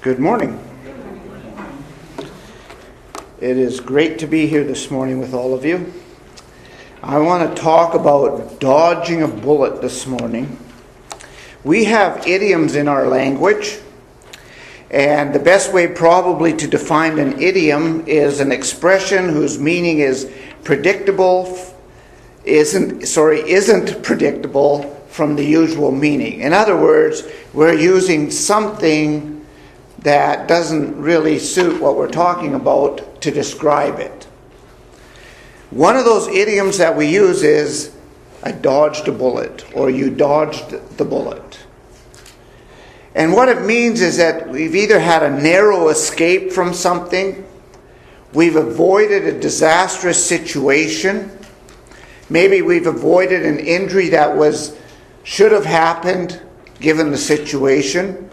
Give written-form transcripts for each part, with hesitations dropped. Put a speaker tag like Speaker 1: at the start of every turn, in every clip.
Speaker 1: Good morning. It is great to be here this morning with all of you. I want to talk about dodging a bullet this morning. We have idioms in our language, and the best way probably to define an idiom is an expression whose meaning is isn't predictable from the usual meaning. In other words, we're using something that doesn't really suit what we're talking about to describe it. One of those idioms that we use is, I dodged a bullet, or you dodged the bullet. And what it means is that we've either had a narrow escape from something, we've avoided a disastrous situation, maybe we've avoided an injury that should have happened given the situation.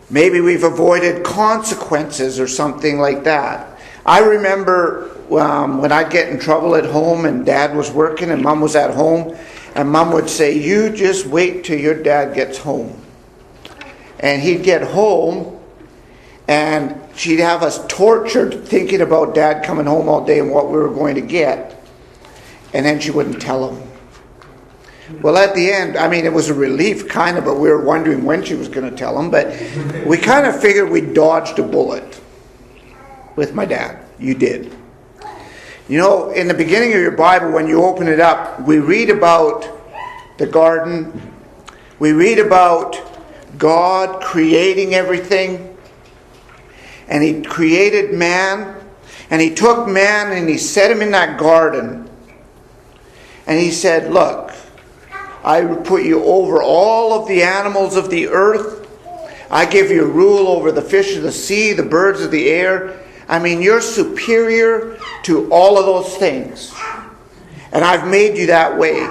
Speaker 1: Maybe we've avoided consequences or something like that. I remember when I'd get in trouble at home and Dad was working and Mom was at home, and Mom would say, "You just wait till your dad gets home." And he'd get home and she'd have us tortured thinking about Dad coming home all day and what we were going to get. And then she wouldn't tell him. Well, at the end, it was a relief kind of, but we were wondering when she was going to tell him. But we kind of figured we dodged a bullet with my dad. You did. You know, in the beginning of your Bible, when you open it up, we read about the garden. We read about God creating everything. And He created man. And He took man and He set him in that garden. And He said, "Look, I put you over all of the animals of the earth. I give you rule over the fish of the sea, the birds of the air. You're superior to all of those things. And I've made you that way.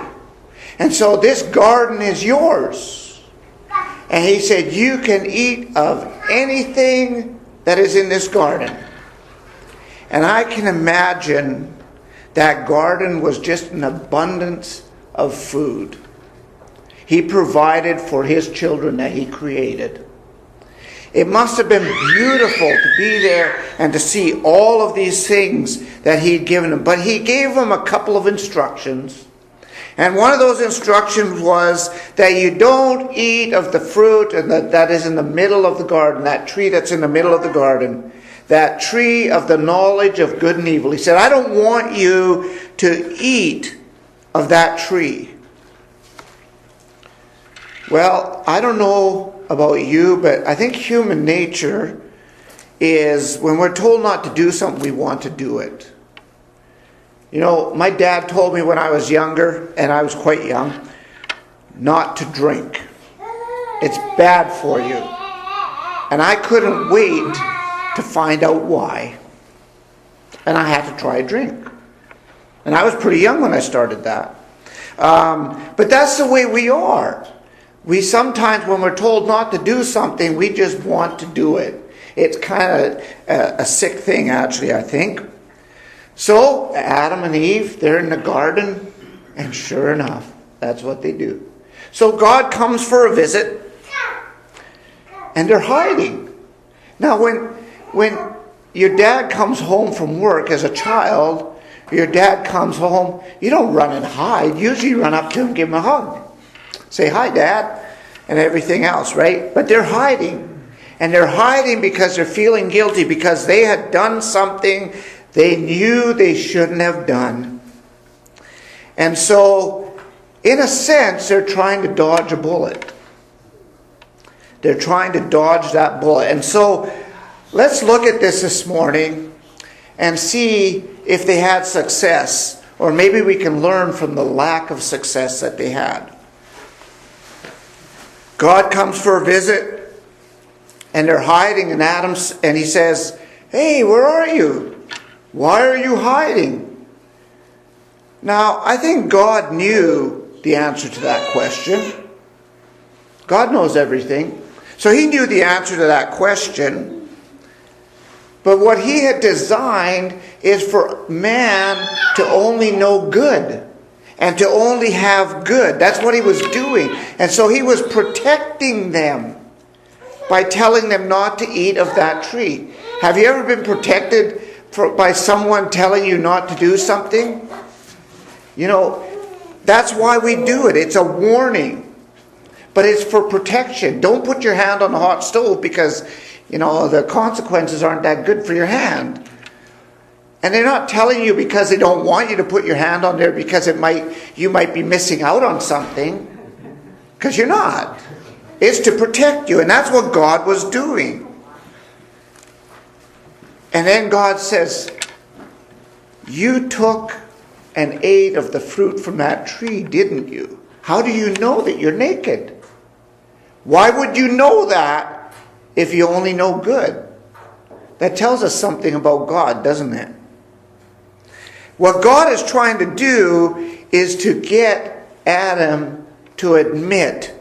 Speaker 1: And so this garden is yours." And He said, "You can eat of anything that is in this garden." And I can imagine that garden was just an abundance of food. He provided for His children that He created. It must have been beautiful to be there and to see all of these things that He'd given them. But He gave them a couple of instructions. And one of those instructions was that you don't eat of the fruit that is in the middle of the garden, that tree that's in the middle of the garden, that tree of the knowledge of good and evil. He said, "I don't want you to eat of that tree." Well, I don't know about you, but I think human nature is when we're told not to do something, we want to do it. You know, my dad told me when I was younger, and I was quite young, not to drink. It's bad for you. And I couldn't wait to find out why. And I had to try a drink. And I was pretty young when I started that. But that's the way we are. We sometimes, when we're told not to do something, we just want to do it. It's kind of a sick thing, actually, I think. So, Adam and Eve, they're in the garden, and sure enough, that's what they do. So God comes for a visit, and they're hiding. Now, when your dad comes home from work as a child, your dad comes home, you don't run and hide. Usually you run up to him and give him a hug. Say, "Hi, Dad," and everything else, right? But they're hiding. And they're hiding because they're feeling guilty because they had done something they knew they shouldn't have done. And so, in a sense, they're trying to dodge a bullet. They're trying to dodge that bullet. And so, let's look at this morning and see if they had success. Or maybe we can learn from the lack of success that they had. God comes for a visit, and they're hiding in Adam's, and He says, "Hey, where are you? Why are you hiding?" Now, I think God knew the answer to that question. God knows everything. So He knew the answer to that question. But what He had designed is for man to only know good. And to only have good. That's what He was doing. And so He was protecting them by telling them not to eat of that tree. Have you ever been protected by someone telling you not to do something? You know, that's why we do it. It's a warning. But it's for protection. Don't put your hand on the hot stove because, you know, the consequences aren't that good for your hand. And they're not telling you because they don't want you to put your hand on there because you might be missing out on something. Because you're not. It's to protect you. And that's what God was doing. And then God says, you took and ate of the fruit from that tree, didn't you? How do you know that you're naked? Why would you know that if you only know good? That tells us something about God, doesn't it? What God is trying to do is to get Adam to admit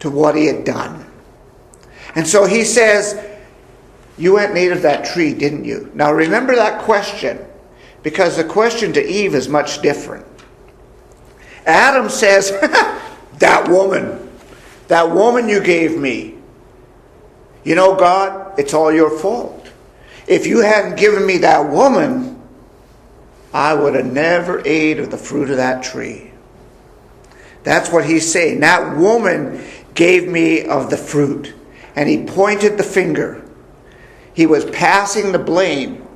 Speaker 1: to what he had done. And so he says, you went and ate of that tree, didn't you? Now remember that question, because the question to Eve is much different. Adam says, that woman you gave me. You know, God, it's all your fault. If you hadn't given me that woman, I would have never ate of the fruit of that tree. That's what he's saying. That woman gave me of the fruit. And he pointed the finger. He was passing the blame.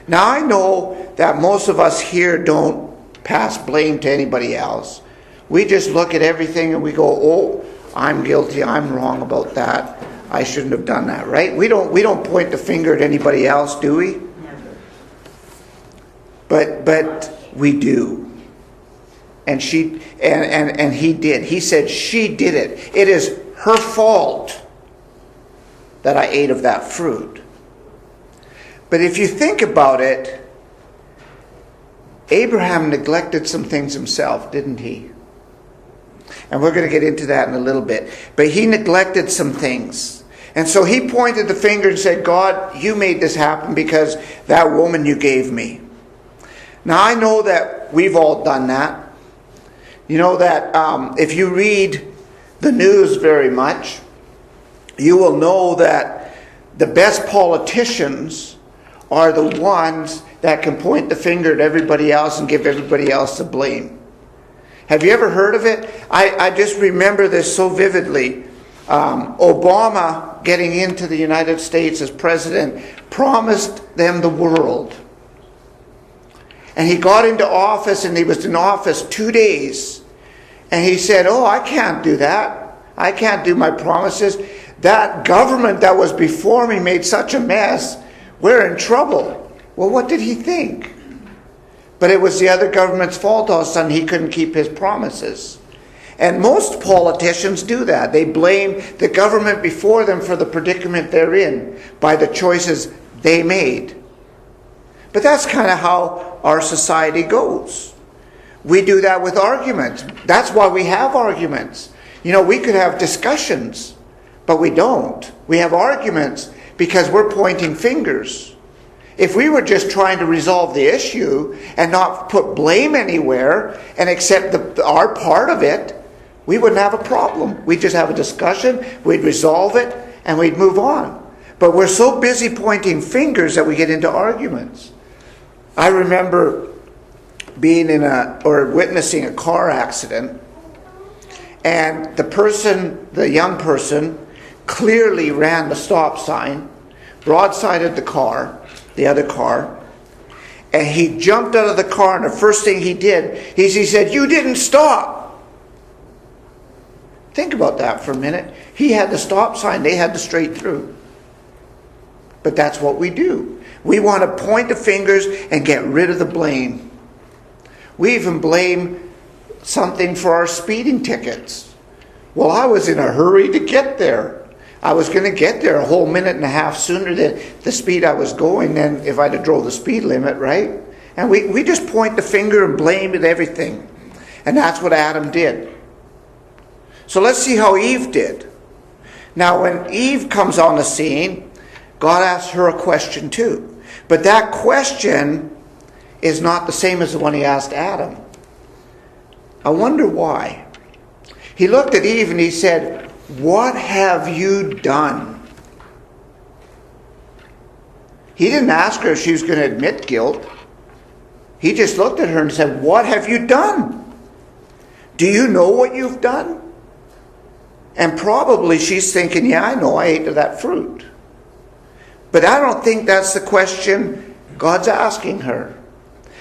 Speaker 1: Now I know that most of us here don't pass blame to anybody else. We just look at everything and we go, oh, I'm guilty, I'm wrong about that. I shouldn't have done that, right? We don't point the finger at anybody else, do we?
Speaker 2: Never.
Speaker 1: But we do. And she and he did. He said she did it. It is her fault that I ate of that fruit. But if you think about it, Abraham neglected some things himself, didn't he? And we're going to get into that in a little bit. But he neglected some things. And so he pointed the finger and said, God, you made this happen because that woman you gave me. Now I know that we've all done that. You know that if you read the news very much, you will know that the best politicians are the ones that can point the finger at everybody else and give everybody else the blame. Have you ever heard of it? I just remember this so vividly. Obama, getting into the United States as president, promised them the world. And he got into office, and he was in office 2 days. And he said, oh, I can't do that. I can't do my promises. That government that was before me made such a mess. We're in trouble. Well, what did he think? But it was the other government's fault all of a sudden he couldn't keep his promises. And most politicians do that. They blame the government before them for the predicament they're in by the choices they made. But that's kind of how our society goes. We do that with arguments. That's why we have arguments. You know, we could have discussions, but we don't. We have arguments because we're pointing fingers. If we were just trying to resolve the issue and not put blame anywhere and accept our part of it, we wouldn't have a problem. We'd just have a discussion, we'd resolve it, and we'd move on. But we're so busy pointing fingers that we get into arguments. I remember being witnessing a car accident, and the young person, clearly ran the stop sign, broadsided the other car, and he jumped out of the car, and the first thing he did is he said, "You didn't stop." Think about that for a minute. He had the stop sign, they had the straight through. But that's what we do. We want to point the fingers and get rid of the blame. We even blame something for our speeding tickets. Well, I was in a hurry to get there. I was going to get there a whole minute and a half sooner than the speed I was going than if I'd have drove the speed limit, right? And we just point the finger and blame at everything. And that's what Adam did. So let's see how Eve did. Now when Eve comes on the scene, God asks her a question too. But that question is not the same as the one he asked Adam. I wonder why. He looked at Eve and he said, "What have you done?" He didn't ask her if she was going to admit guilt. He just looked at her and said, what have you done? Do you know what you've done? And probably she's thinking, yeah, I know, I ate of that fruit. But I don't think that's the question God's asking her.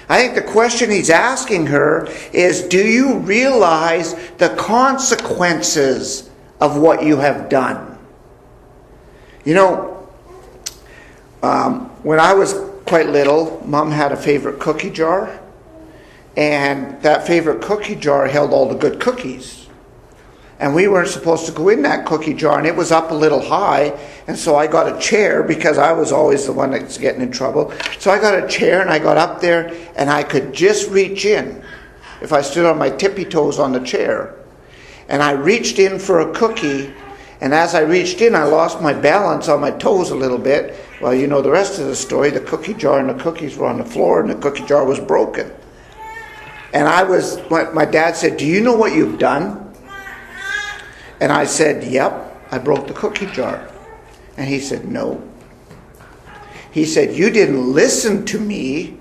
Speaker 1: I think the question he's asking her is, do you realize the consequences of what you have done? You know, when I was quite little, Mom had a favorite cookie jar. And that favorite cookie jar held all the good cookies. And we weren't supposed to go in that cookie jar, and it was up a little high. And so I got a chair, because I was always the one that's getting in trouble. So I got a chair, and I got up there, and I could just reach in if I stood on my tippy toes on the chair. And I reached in for a cookie, and as I reached in, I lost my balance on my toes a little bit. Well, you know the rest of the story. The cookie jar and the cookies were on the floor, and the cookie jar was broken. And my dad said, do you know what you've done? And I said, yep, I broke the cookie jar. And he said, no. He said, you didn't listen to me.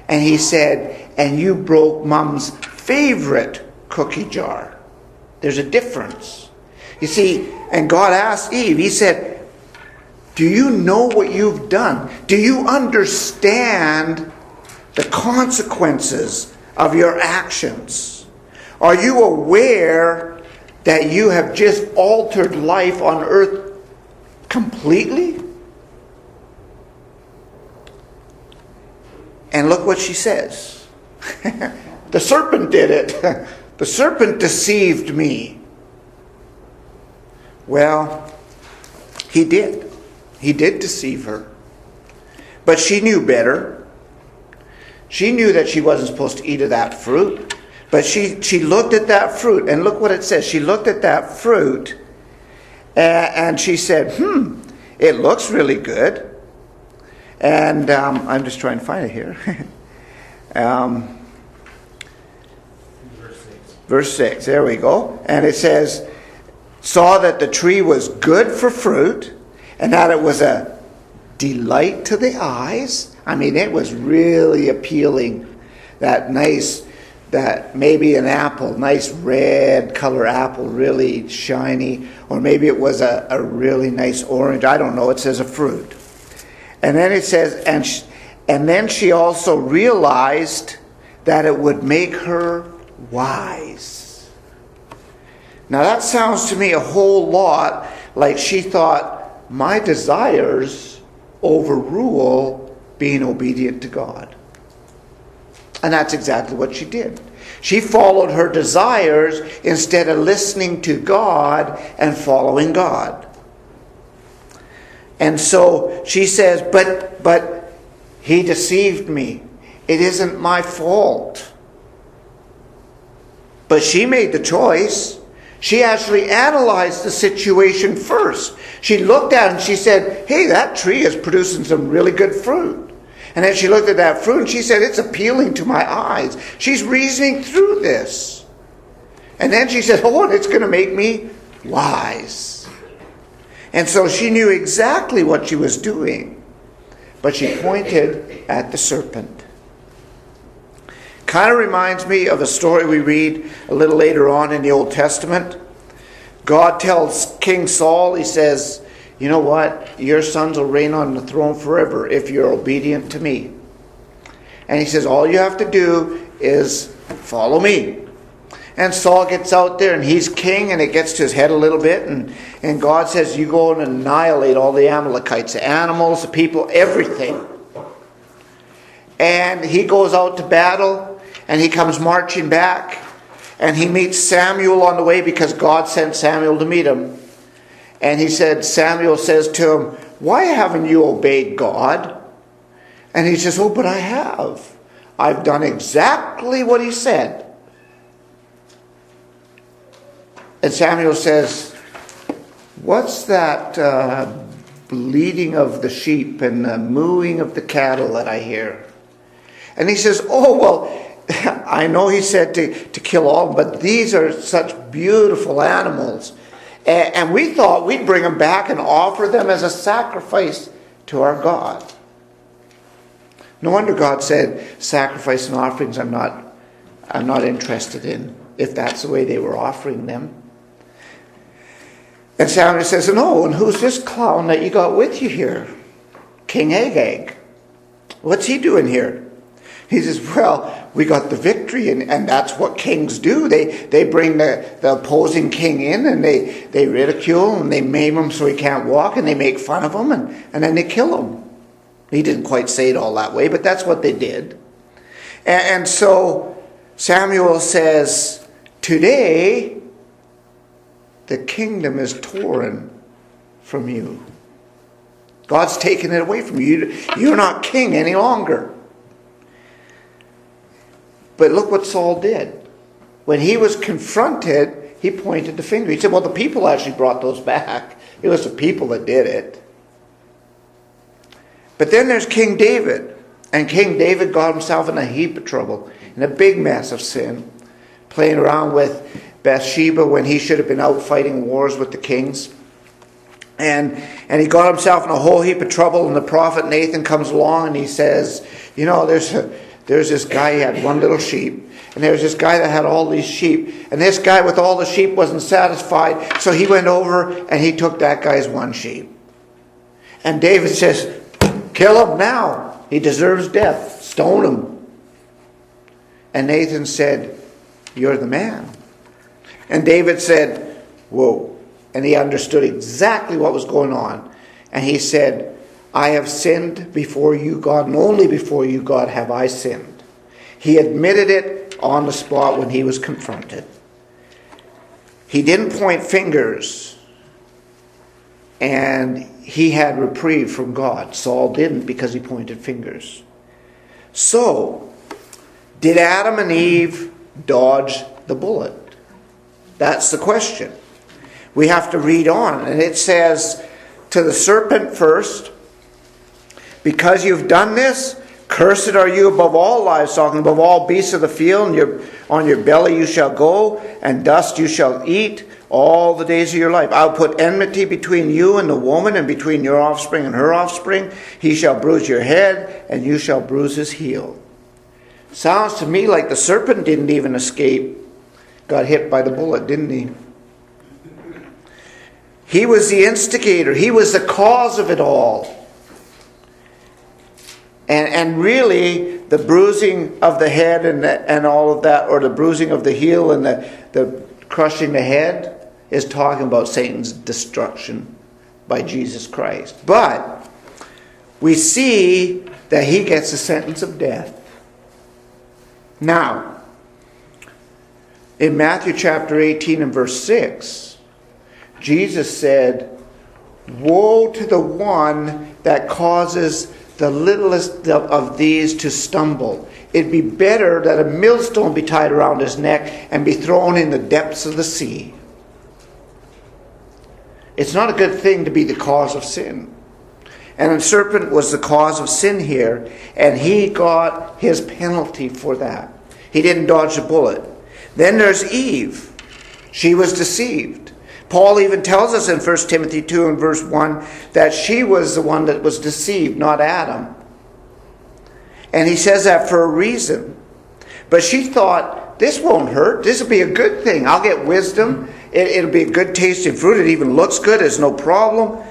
Speaker 1: And he said, and you broke Mom's favorite cookie jar. There's a difference. You see, and God asked Eve, he said, do you know what you've done? Do you understand the consequences of your actions? Are you aware that you have just altered life on earth completely? And look what she says. The serpent did it. The serpent deceived me. Well, he did. He did deceive her. But she knew better. She knew that she wasn't supposed to eat of that fruit. But she looked at that fruit, and look what it says. She looked at that fruit, and she said, it looks really good. And I'm just trying to find it here. Verse 6, there we go. And it says, saw that the tree was good for fruit, and that it was a delight to the eyes. I mean, it was really appealing. That maybe an apple, nice red color apple, really shiny, or maybe it was a really nice orange. I don't know. It says a fruit. And then it says, and then she also realized that it would make her wise. Now that sounds to me a whole lot like she thought, my desires overrule being obedient to God. And that's exactly what she did. She followed her desires instead of listening to God and following God. And so she says, but he deceived me. It isn't my fault. But she made the choice. She actually analyzed the situation first. She looked at it and she said, hey, that tree is producing some really good fruit. And then she looked at that fruit and she said, it's appealing to my eyes. She's reasoning through this. And then she said, oh, it's going to make me wise. And so she knew exactly what she was doing. But she pointed at the serpent. Kind of reminds me of a story we read a little later on in the Old Testament. God tells King Saul, he says, you know what? Your sons will reign on the throne forever if you're obedient to me. And he says, all you have to do is follow me. And Saul gets out there and he's king, and it gets to his head a little bit. And God says, you go and annihilate all the Amalekites, the animals, the people, everything. And he goes out to battle, and he comes marching back. And he meets Samuel on the way because God sent Samuel to meet him. And Samuel says to him, why haven't you obeyed God? And he says, oh, but I have. I've done exactly what he said. And Samuel says, what's that bleating of the sheep and the mooing of the cattle that I hear? And he says, oh, well, I know he said to kill all, but these are such beautiful animals. And we thought we'd bring them back and offer them as a sacrifice to our God. No wonder God said, sacrifice and offerings I'm not interested in, if that's the way they were offering them. And Samuel says, no, and who's this clown that you got with you here? King Agag. What's he doing here? He says, well, we got the victory, and that's what kings do. They bring the opposing king in, and they ridicule him, and they maim him so he can't walk, and they make fun of him, and then they kill him. He didn't quite say it all that way, but that's what they did. And so Samuel says, today the kingdom is torn from you. God's taken it away from you. You're not king any longer. But look what Saul did. When he was confronted, he pointed the finger. He said, well, the people actually brought those back. It was the people that did it. But then there's King David. And King David got himself in a heap of trouble, in a big mess of sin, playing around with Bathsheba when he should have been out fighting wars with the kings. And he got himself in a whole heap of trouble, and the prophet Nathan comes along and he says, you know, there's this guy, he had one little sheep, and there's this guy that had all these sheep, and this guy with all the sheep wasn't satisfied, so he went over and he took that guy's one sheep. And David says, kill him now. He deserves death. Stone him. And Nathan said, you're the man. And David said, whoa. And he understood exactly what was going on. And he said, I have sinned before you, God, and only before you, God, have I sinned. He admitted it on the spot when he was confronted. He didn't point fingers, and he had reprieve from God. Saul didn't, because he pointed fingers. So, did Adam and Eve dodge the bullet? That's the question. We have to read on, and it says to the serpent first, because you've done this, cursed are you above all livestock and above all beasts of the field, and on your belly you shall go, and dust you shall eat all the days of your life. I'll put enmity between you and the woman, and between your offspring and her offspring. He shall bruise your head, and you shall bruise his heel. Sounds to me like the serpent didn't even escape. Got hit by the bullet, didn't he? He was the instigator. He was the cause of it all. And really, the bruising of the head and all of that, or the bruising of the heel and the crushing the head, is talking about Satan's destruction by Jesus Christ. But we see that he gets a sentence of death. Now, in Matthew chapter 18 and verse 6, Jesus said, woe to the one that causes the littlest of these to stumble. It'd be better that a millstone be tied around his neck and be thrown in the depths of the sea. It's not a good thing to be the cause of sin. And the serpent was the cause of sin here, and he got his penalty for that. He didn't dodge a bullet. Then there's Eve. She was deceived. Paul even tells us in 1 Timothy 2 and verse 1 that she was the one that was deceived, not Adam. And he says that for a reason. But she thought, this won't hurt. This will be a good thing. I'll get wisdom. It'll be a good tasting fruit. It even looks good. It's no problem.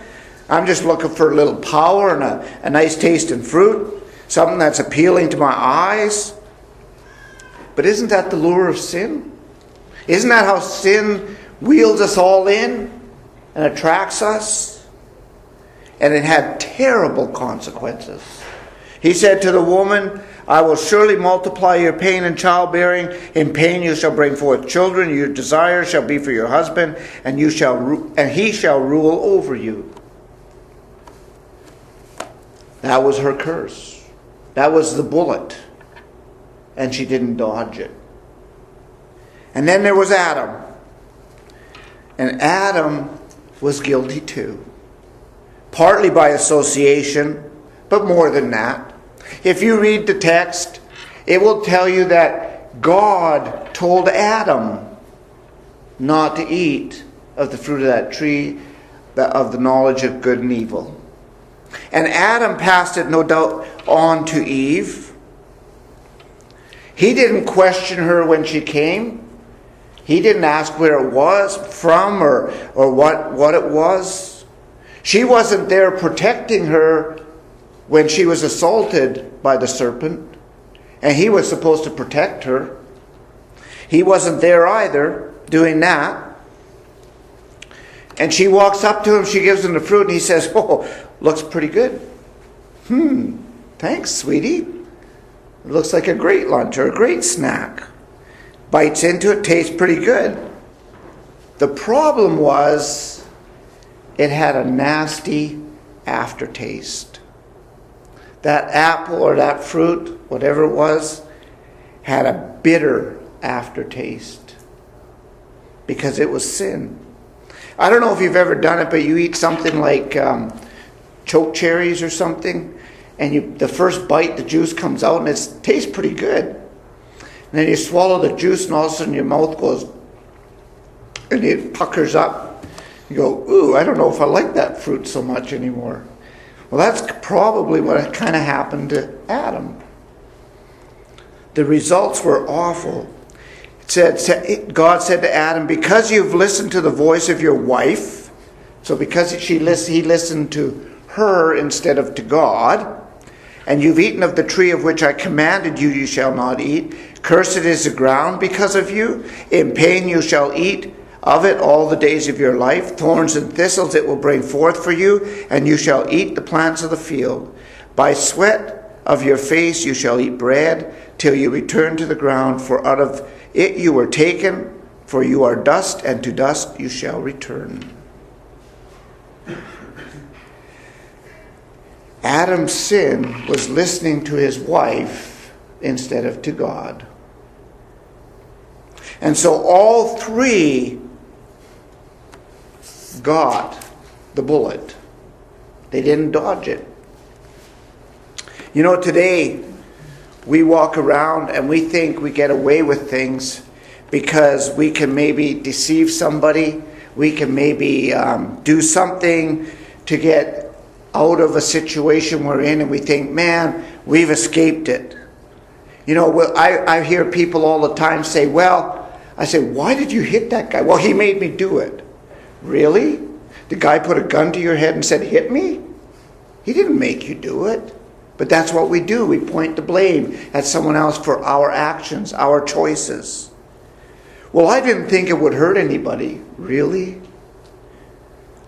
Speaker 1: I'm just looking for a little power and a nice tasting fruit. Something that's appealing to my eyes. But isn't that the lure of sin? Isn't that how sin wheels us all in and attracts us? And it had terrible consequences. He said to the woman, I will surely multiply your pain in childbearing. In pain you shall bring forth children. Your desire shall be for your husband, and he shall rule over you. That was her curse. That was the bullet. And she didn't dodge it. And then there was Adam. And Adam was guilty too. Partly by association, but more than that. If you read the text, it will tell you that God told Adam not to eat of the fruit of that tree of the knowledge of good and evil. And Adam passed it, no doubt, on to Eve. He didn't question her when she came. He didn't ask where it was from or what it was. She wasn't there protecting her when she was assaulted by the serpent. And he was supposed to protect her. He wasn't there either doing that. And she walks up to him, she gives him the fruit, and he says, "Oh, looks pretty good." Thanks, sweetie. It looks like a great lunch or a great snack. Bites into it, tastes pretty good. The problem was, it had a nasty aftertaste. That apple or that fruit, whatever it was, had a bitter aftertaste because it was sin. I don't know if you've ever done it, but you eat something like choke cherries or something, and the first bite, the juice comes out, and it tastes pretty good. And then you swallow the juice, and all of a sudden your mouth goes, and it puckers up. You go, "Ooh, I don't know if I like that fruit so much anymore." Well, that's probably what kind of happened to Adam. The results were awful. God said to Adam, "Because you've listened to the voice of your wife," so because he listened to her instead of to God, "and you've eaten of the tree of which I commanded you, you shall not eat. Cursed is the ground because of you. In pain you shall eat of it all the days of your life. Thorns and thistles it will bring forth for you, and you shall eat the plants of the field. By sweat of your face you shall eat bread, till you return to the ground, for out of it you were taken, for you are dust, and to dust you shall return." Adam's sin was listening to his wife instead of to God. And so all three got the bullet. They didn't dodge it. You know, today we walk around and we think we get away with things because we can maybe deceive somebody. We can maybe do something to get out of a situation we're in, and we think, man, we've escaped it. You know, I hear people all the time say, I say, "Why did you hit that guy?" "Well, he made me do it." Really? The guy put a gun to your head and said, "Hit me"? He didn't make you do it. But that's what we do. We point the blame at someone else for our actions, our choices. "Well, I didn't think it would hurt anybody." Really?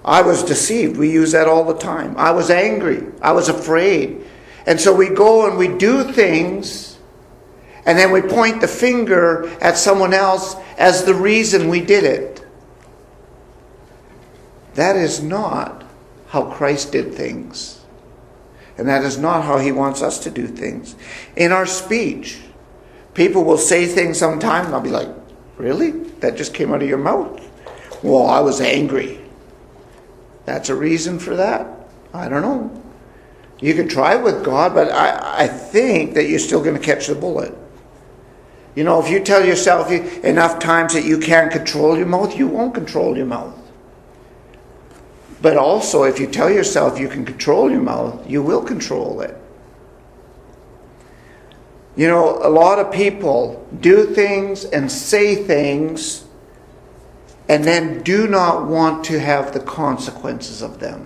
Speaker 1: I was deceived. We use that all the time. I was angry. I was afraid. And so we go and we do things, and then we point the finger at someone else as the reason we did it. That is not how Christ did things. And that is not how he wants us to do things. In our speech, people will say things sometimes, and I'll be like, "Really? That just came out of your mouth?" "Well, I was angry." That's a reason for that? I don't know. You can try with God, but I think that you're still going to catch the bullet. You know, if you tell yourself enough times that you can't control your mouth, you won't control your mouth. But also, if you tell yourself you can control your mouth, you will control it. You know, a lot of people do things and say things and then do not want to have the consequences of them.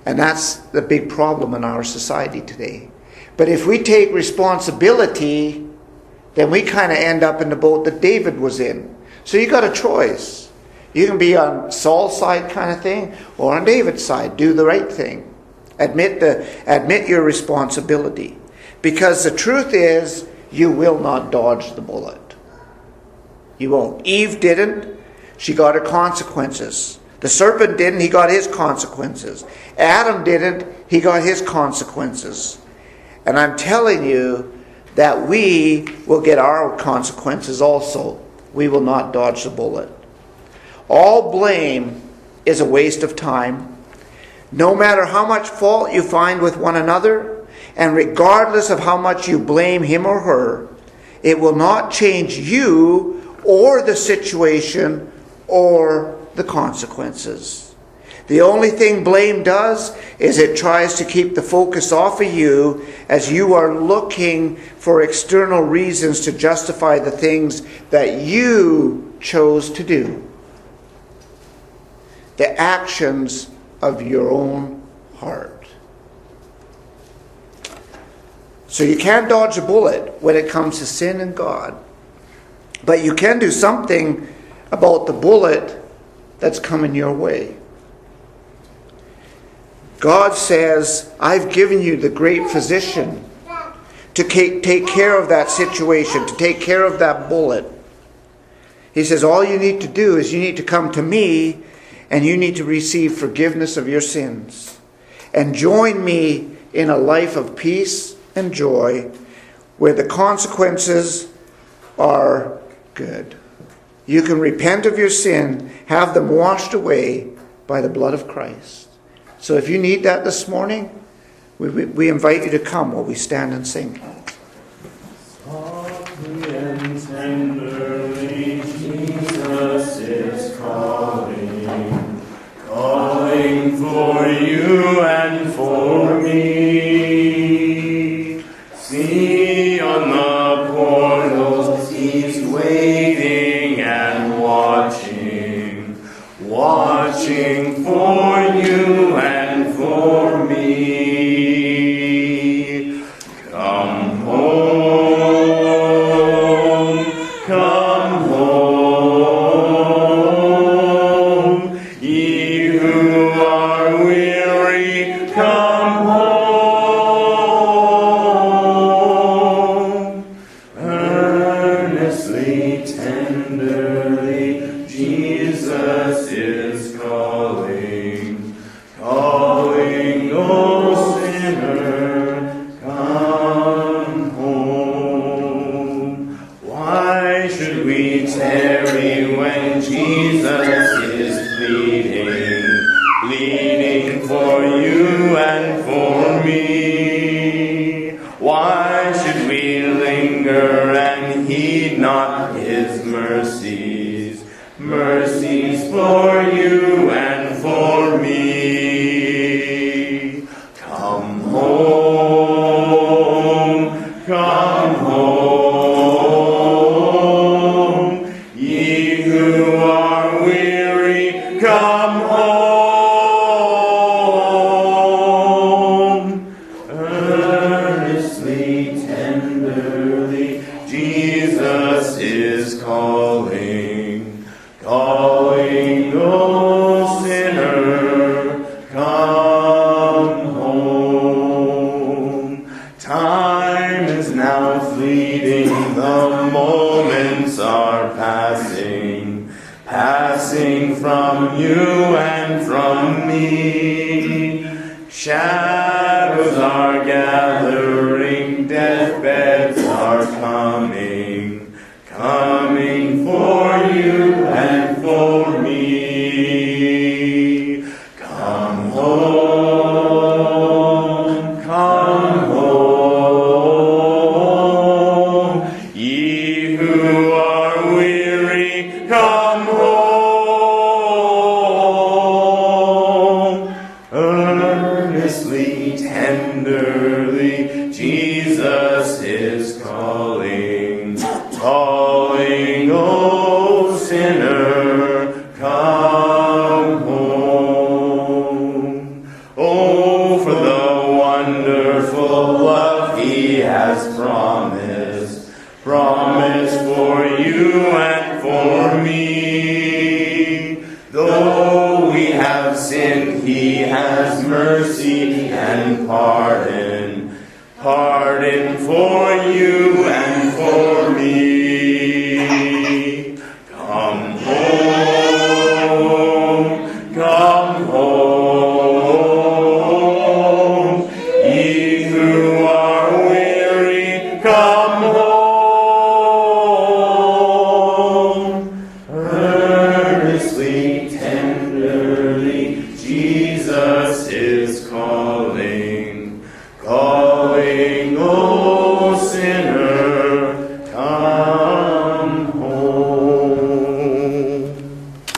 Speaker 1: And that's the big problem in our society today. But if we take responsibility, then we kind of end up in the boat that David was in. So you got a choice. You can be on Saul's side kind of thing, or on David's side. Do the right thing. Admit your responsibility. Because the truth is, you will not dodge the bullet. You won't. Eve didn't. She got her consequences. The serpent didn't. He got his consequences. Adam didn't. He got his consequences. And I'm telling you that we will get our consequences also. We will not dodge the bullet. All blame is a waste of time. No matter how much fault you find with one another, and regardless of how much you blame him or her, it will not change you or the situation or the consequences. The only thing blame does is it tries to keep the focus off of you as you are looking for external reasons to justify the things that you chose to do. The actions of your own heart. So you can't dodge a bullet when it comes to sin and God. But you can do something about the bullet that's coming your way. God says, I've given you the great physician to take care of that situation, to take care of that bullet. He says, all you need to do is you need to come to me and you need to receive forgiveness of your sins and join me in a life of peace and joy where the consequences are good. You can repent of your sin, have them washed away by the blood of Christ. So if you need that this morning, we invite you to come while we stand and sing.
Speaker 2: Softly and tenderly Jesus is calling, calling for you and for me. See on the portals he's waiting and watching, watching for you and for me. Come home, come home, ye who are weary, come home. Earnestly, tenderly, Jesus is calling, calling, O sinner, come home. Why should we tarry when Jesus is pleading, pleading for you and for me? Why should we linger and heed not his mercies, mercies for you and for me? Come home, come home, ye who are weary, come home. Earnestly, tenderly, Jesus is calling, calling, O sinner, come home. Time is now fleeting, the moments are passing, passing from you and from me. Shadows are gathering, deathbeds are coming, coming for you and for me. Come home, come home, ye who are weary, come home. Earnestly, tenderly, Jesus is calling, calling, O sinner, come home. Oh, for the wonderful love he has promised, promised for you and for me. Though we have sinned, he has mercy and pardon, pardon for you and for me. Come home, come home, ye who are weary, come home. Earnestly, tenderly,